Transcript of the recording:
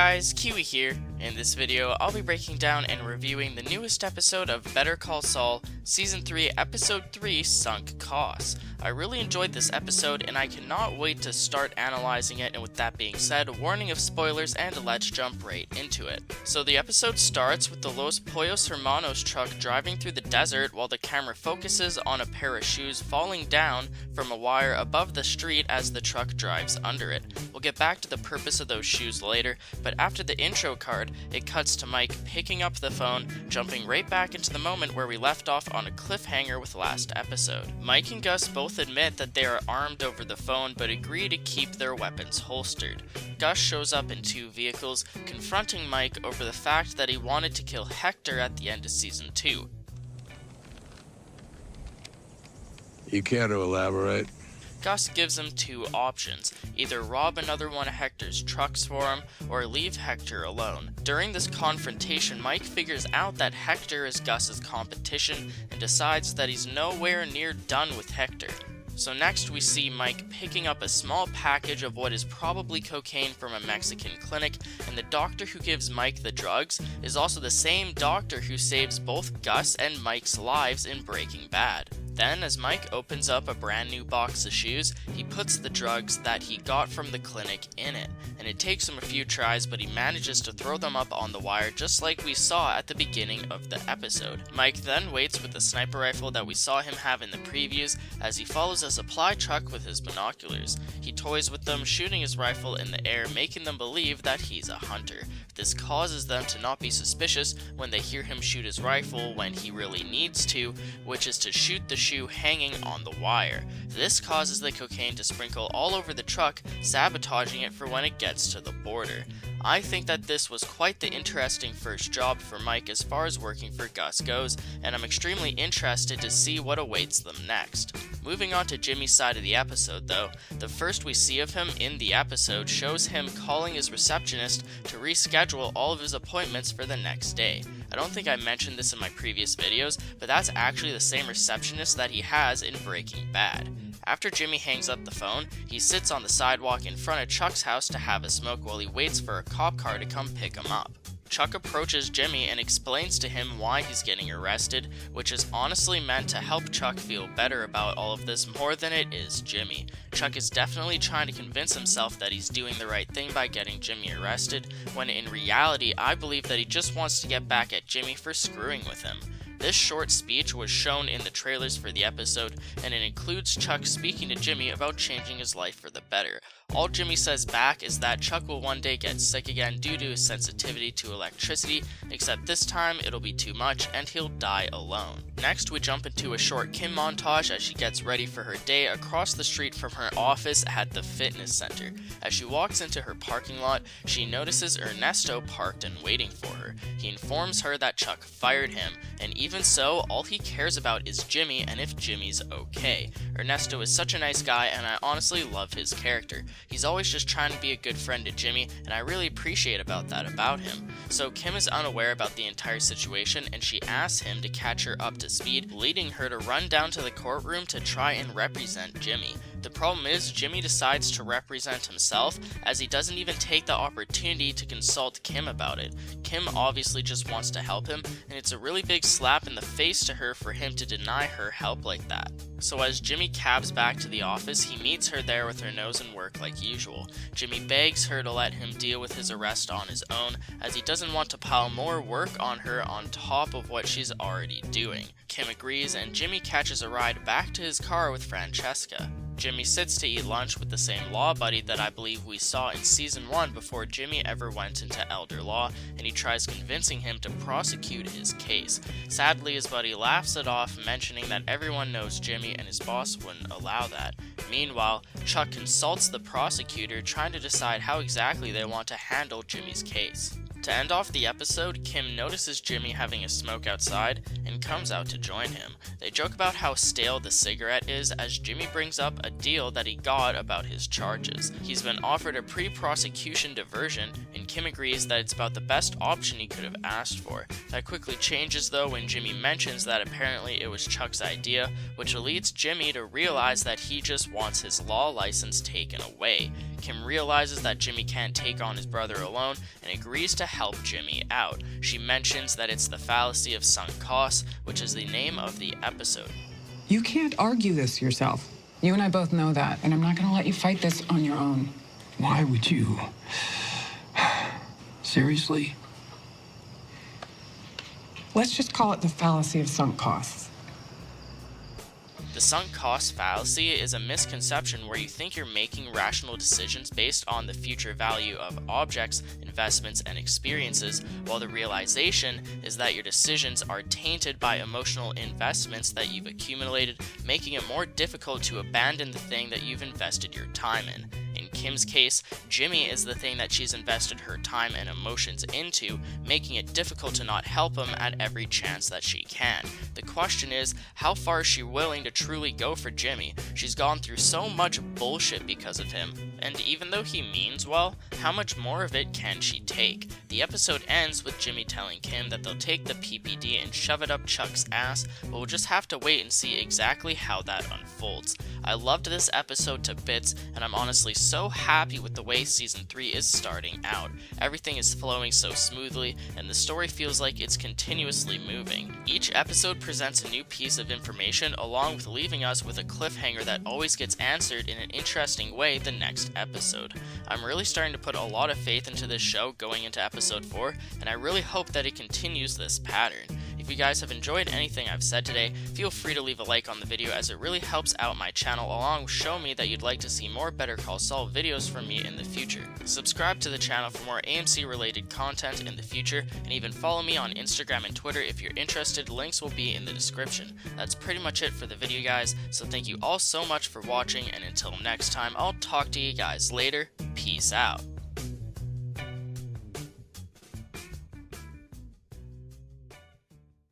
guys, Kiwi here. In this video, I'll be breaking down and reviewing the newest episode of Better Call Saul, Season 3, Episode 3, Sunk Costs. I really enjoyed this episode, and I cannot wait to start analyzing it, and with that being said, warning of spoilers, and let's jump right into it. So the episode starts with the Los Pollos Hermanos truck driving through the desert while the camera focuses on a pair of shoes falling down from a wire above the street as the truck drives under it. We'll get back to the purpose of those shoes later, but after the intro card, it cuts to Mike picking up the phone, jumping right back into the moment where we left off on a cliffhanger with last episode. Mike and Gus both admit that they are armed over the phone, but agree to keep their weapons holstered. Gus shows up in two vehicles, confronting Mike over the fact that he wanted to kill Hector at the end of Season 2. You care to elaborate? Gus gives him two options, either rob another one of Hector's trucks for him, or leave Hector alone. During this confrontation, Mike figures out that Hector is Gus's competition and decides that he's nowhere near done with Hector. So next we see Mike picking up a small package of what is probably cocaine from a Mexican clinic, and the doctor who gives Mike the drugs is also the same doctor who saves both Gus and Mike's lives in Breaking Bad. Then, as Mike opens up a brand new box of shoes, he puts the drugs that he got from the clinic in it, and it takes him a few tries, but he manages to throw them up on the wire just like we saw at the beginning of the episode. Mike then waits with the sniper rifle that we saw him have in the previews as he follows a supply truck with his binoculars. He toys with them, shooting his rifle in the air, making them believe that he's a hunter. This causes them to not be suspicious when they hear him shoot his rifle when he really needs to, which is to shoot the shoe hanging on the wire. This causes the cocaine to sprinkle all over the truck, sabotaging it for when it gets to the border. I think that this was quite the interesting first job for Mike as far as working for Gus goes, and I'm extremely interested to see what awaits them next. Moving on to Jimmy's side of the episode though, the first we see of him in the episode shows him calling his receptionist to reschedule all of his appointments for the next day. I don't think I mentioned this in my previous videos, but that's actually the same receptionist that he has in Breaking Bad. After Jimmy hangs up the phone, he sits on the sidewalk in front of Chuck's house to have a smoke while he waits for a cop car to come pick him up. Chuck approaches Jimmy and explains to him why he's getting arrested, which is honestly meant to help Chuck feel better about all of this more than it is Jimmy. Chuck is definitely trying to convince himself that he's doing the right thing by getting Jimmy arrested, when in reality I believe that he just wants to get back at Jimmy for screwing with him. This short speech was shown in the trailers for the episode, and it includes Chuck speaking to Jimmy about changing his life for the better. All Jimmy says back is that Chuck will one day get sick again due to his sensitivity to electricity, except this time it'll be too much and he'll die alone. Next we jump into a short Kim montage as she gets ready for her day across the street from her office at the fitness center. As she walks into her parking lot, she notices Ernesto parked and waiting for her. He informs her that Chuck fired him, and even so, all he cares about is Jimmy and if Jimmy's okay. Ernesto is such a nice guy, and I honestly love his character. He's always just trying to be a good friend to Jimmy, and I really appreciate that about him. So Kim is unaware about the entire situation, and she asks him to catch her up to speed, leading her to run down to the courtroom to try and represent Jimmy. The problem is, Jimmy decides to represent himself, as he doesn't even take the opportunity to consult Kim about it. Kim obviously just wants to help him, and it's a really big slap in the face to her for him to deny her help like that. So as Jimmy cabs back to the office, he meets her there with her nose in work like usual. Jimmy begs her to let him deal with his arrest on his own, as he doesn't want to pile more work on her on top of what she's already doing. Kim agrees, and Jimmy catches a ride back to his car with Francesca. Jimmy sits to eat lunch with the same law buddy that I believe we saw in Season 1 before Jimmy ever went into elder law, and he tries convincing him to prosecute his case. Sadly, his buddy laughs it off, mentioning that everyone knows Jimmy and his boss wouldn't allow that. Meanwhile, Chuck consults the prosecutor, trying to decide how exactly they want to handle Jimmy's case. To end off the episode, Kim notices Jimmy having a smoke outside and comes out to join him. They joke about how stale the cigarette is as Jimmy brings up a deal that he got about his charges. He's been offered a pre-prosecution diversion, and Kim agrees that it's about the best option he could have asked for. That quickly changes though when Jimmy mentions that apparently it was Chuck's idea, which leads Jimmy to realize that he just wants his law license taken away. Kim realizes that Jimmy can't take on his brother alone and agrees to help Jimmy out. She mentions that it's the fallacy of sunk costs, which is the name of the episode. You can't argue this yourself. You and I both know that, and I'm not going to let you fight this on your own. Why would you? Seriously? Let's just call it the fallacy of sunk costs. The sunk cost fallacy is a misconception where you think you're making rational decisions based on the future value of objects, investments, and experiences, while the realization is that your decisions are tainted by emotional investments that you've accumulated, making it more difficult to abandon the thing that you've invested your time in. In Kim's case, Jimmy is the thing that she's invested her time and emotions into, making it difficult to not help him at every chance that she can. The question is, how far is she willing to truly go for Jimmy? She's gone through so much bullshit because of him, and even though he means well, how much more of it can she take? The episode ends with Jimmy telling Kim that they'll take the PPD and shove it up Chuck's ass, but we'll just have to wait and see exactly how that unfolds. I loved this episode to bits, and I'm honestly so happy with the way Season 3 is starting out. Everything is flowing so smoothly, and the story feels like it's continuously moving. Each episode presents a new piece of information, along with leaving us with a cliffhanger that always gets answered in an interesting way the next episode. I'm really starting to put a lot of faith into this show going into episode 4, and I really hope that it continues this pattern. If you guys have enjoyed anything I've said today, feel free to leave a like on the video as it really helps out my channel, along with show me that you'd like to see more Better Call Saul videos from me in the future. Subscribe to the channel for more AMC-related content in the future, and even follow me on Instagram and Twitter if you're interested. Links will be in the description. That's pretty much it for the video, guys, so thank you all so much for watching, and until next time, I'll talk to you guys later. Peace out.